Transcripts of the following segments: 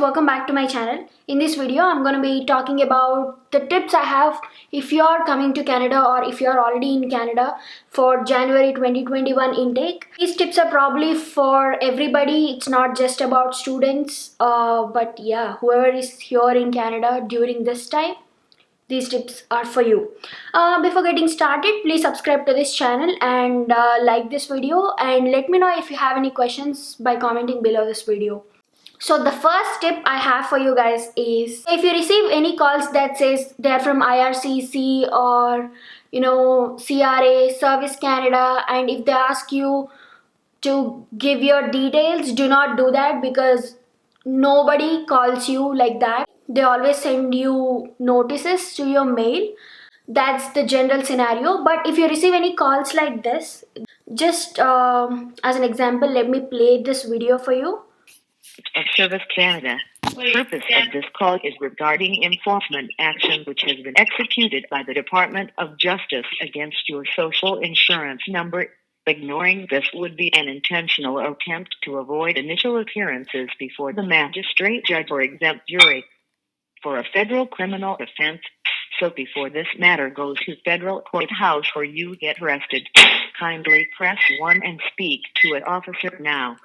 welcome back to my channel. In this video, I'm going to be talking about the tips I have if you are coming to Canada or if you are already in Canada for January 2021 intake. These tips are probably for everybody. It's not just about students, but yeah, whoever is here in Canada during this time, these tips are for you. Before getting started, please subscribe to this channel and like this video, and let me know if you have any questions by commenting below this video. So the first tip I have for you guys is, if you receive any calls that says they're from IRCC or CRA, Service Canada, and if they ask you to give your details, do not do that, because nobody calls you like that. They always send you notices to your mail. That's the general scenario. But if you receive any calls like this, just as an example, let me play this video for you. Of Service Canada. The purpose of this call is regarding enforcement action which has been executed by the Department of Justice against your social insurance number. Ignoring this would be an intentional attempt to avoid initial appearances before the magistrate judge or exempt jury for a federal criminal offense. So before this matter goes to federal courthouse or you get arrested, kindly press 1 and speak to an officer now.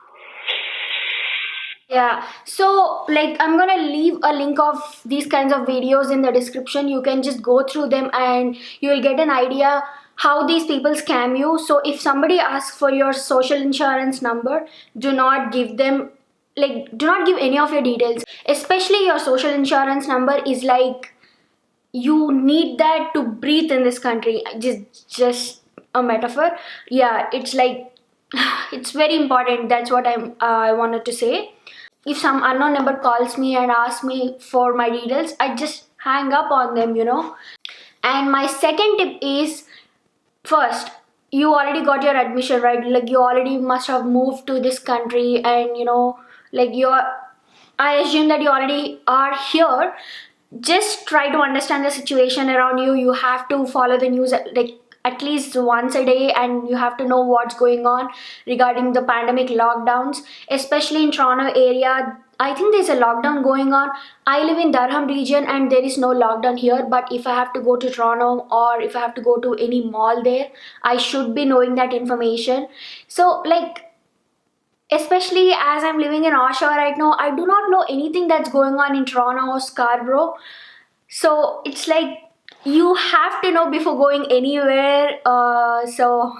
Yeah, so I'm gonna leave a link of these kinds of videos in the description. You can just go through them and you will get an idea how these people scam you. So if somebody asks for your social insurance number, do not give them, do not give any of your details, especially your social insurance number is you need that to breathe in this country. Just a metaphor. Yeah, it's it's very important. That's what I wanted to say. If some unknown number calls me and asks me for my details, I just hang up on them, And my second tip is, first, you already got your admission, right? You already must have moved to this country, and I assume that you already are here. Just try to understand the situation around you. You have to follow the news at least once a day, and you have to know what's going on regarding the pandemic lockdowns, especially in Toronto area. I think there's a lockdown going on. I live in Durham region and there is no lockdown here, but if I have to go to Toronto or if I have to go to any mall there, I should be knowing that information. So especially as I'm living in Oshawa right now, I do not know anything that's going on in Toronto or Scarborough. So it's you have to know before going anywhere. So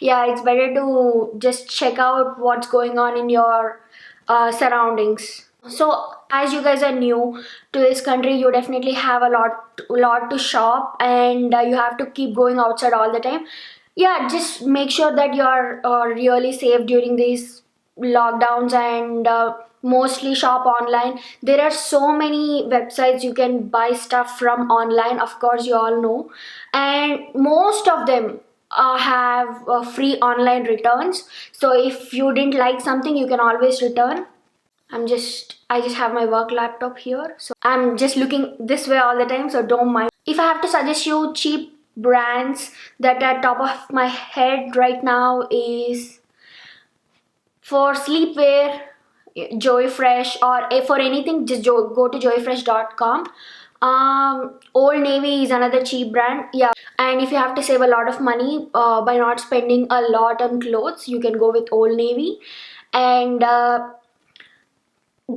yeah, it's better to just check out what's going on in your surroundings. So as you guys are new to this country, you definitely have a lot to shop, and you have to keep going outside all the time. Yeah, just make sure that you're really safe during these lockdowns, and mostly shop online. There are so many websites you can buy stuff from online, of course, you all know, and most of them have free online returns. So if you didn't like something, you can always return. I just have my work laptop here, so I'm just looking this way all the time, so don't mind. If I have to suggest you cheap brands that are top of my head right now is, for sleepwear, Joyfresh, or for anything, just go to joyfresh.com. Old Navy is another cheap brand. Yeah, and if you have to save a lot of money by not spending a lot on clothes, you can go with Old Navy. And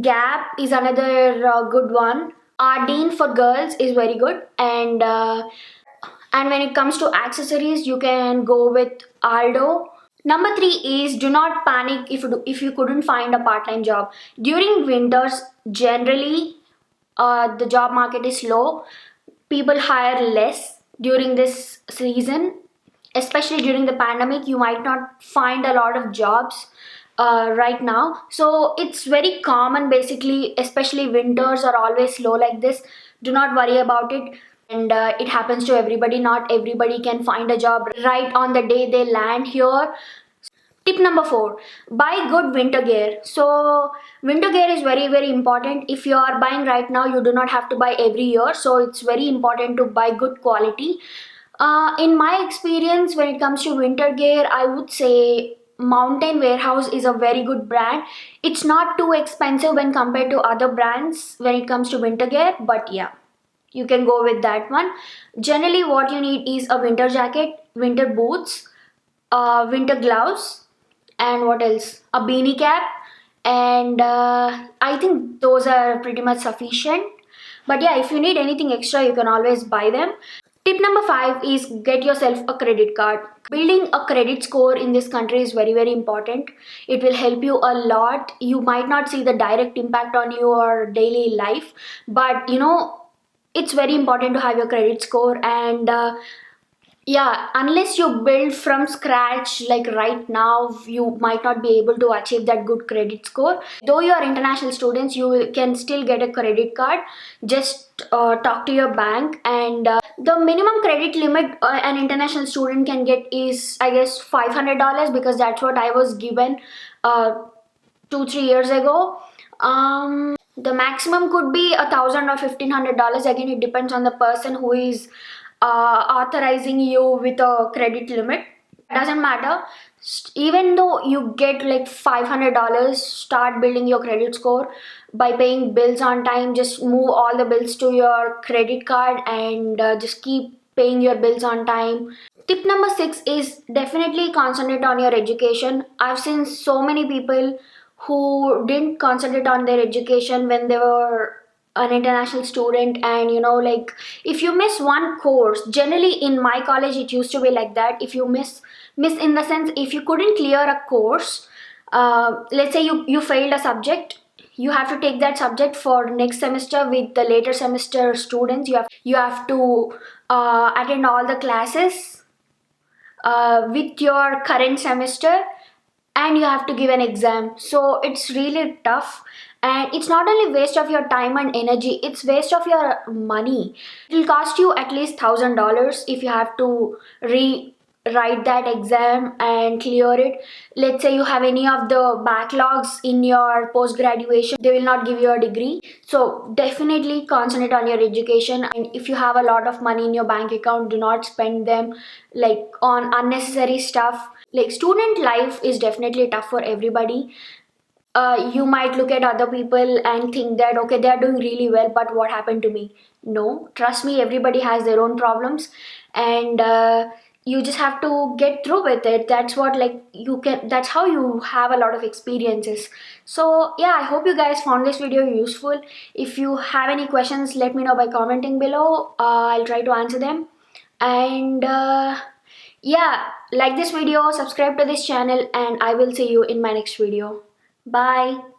Gap is another good one. Ardeen for girls is very good. And when it comes to accessories, you can go with Aldo. Number 3 is, do not panic if you couldn't find a part-time job. During winters, generally, the job market is slow. People hire less during this season, especially during the pandemic. You might not find a lot of jobs right now. So it's very common, basically, especially winters are always slow like this. Do not worry about it. And it happens to everybody. Not everybody can find a job right on the day they land here. Tip number 4, buy good winter gear. So winter gear is very, very important. If you are buying right now, you do not have to buy every year. So it's very important to buy good quality. In my experience, when it comes to winter gear, I would say Mountain Warehouse is a very good brand. It's not too expensive when compared to other brands when it comes to winter gear, but yeah, you can go with that one. Generally, what you need is a winter jacket, winter boots, winter gloves, and what else? A beanie cap, and I think those are pretty much sufficient. But yeah, if you need anything extra, you can always buy them. Tip number 5 is get yourself a credit card. Building a credit score in this country is very, very important. It will help you a lot. You might not see the direct impact on your daily life, but it's very important to have your credit score. And yeah, unless you build from scratch, like right now, you might not be able to achieve that good credit score. Though you are international students, you can still get a credit card. Just talk to your bank, and the minimum credit limit an international student can get is, I guess, $500, because that's what I was given 2-3 years ago. The maximum could be $1,000 or $1,500. Again, it depends on the person who is authorizing you with a credit limit. Doesn't matter. Even though you get like $500, start building your credit score by paying bills on time. Just move all the bills to your credit card, and just keep paying your bills on time. Tip number 6 is definitely concentrate on your education. I've seen so many people who didn't concentrate on their education when they were an international student, and like, if you miss one course, generally in my college it used to be like that. If you miss in the sense, if you couldn't clear a course, let's say you failed a subject, you have to take that subject for next semester with the later semester students. You have to attend all the classes with your current semester, and you have to give an exam. So it's really tough, and it's not only waste of your time and energy, it's waste of your money. It will cost you at least $1,000 if you have to rewrite that exam and clear it. Let's say you have any of the backlogs in your post graduation, they will not give you a degree. So definitely concentrate on your education, and if you have a lot of money in your bank account, do not spend them like on unnecessary stuff. Like, student life is definitely tough for everybody. You might look at other people and think that, okay, they are doing really well, but what happened to me? No, trust me, everybody has their own problems, and you just have to get through with it. That's what, like, you can, that's how you have a lot of experiences. So yeah, I hope you guys found this video useful. If you have any questions, let me know by commenting below. I'll try to answer them. And yeah, like this video, subscribe to this channel, and I will see you in my next video. Bye.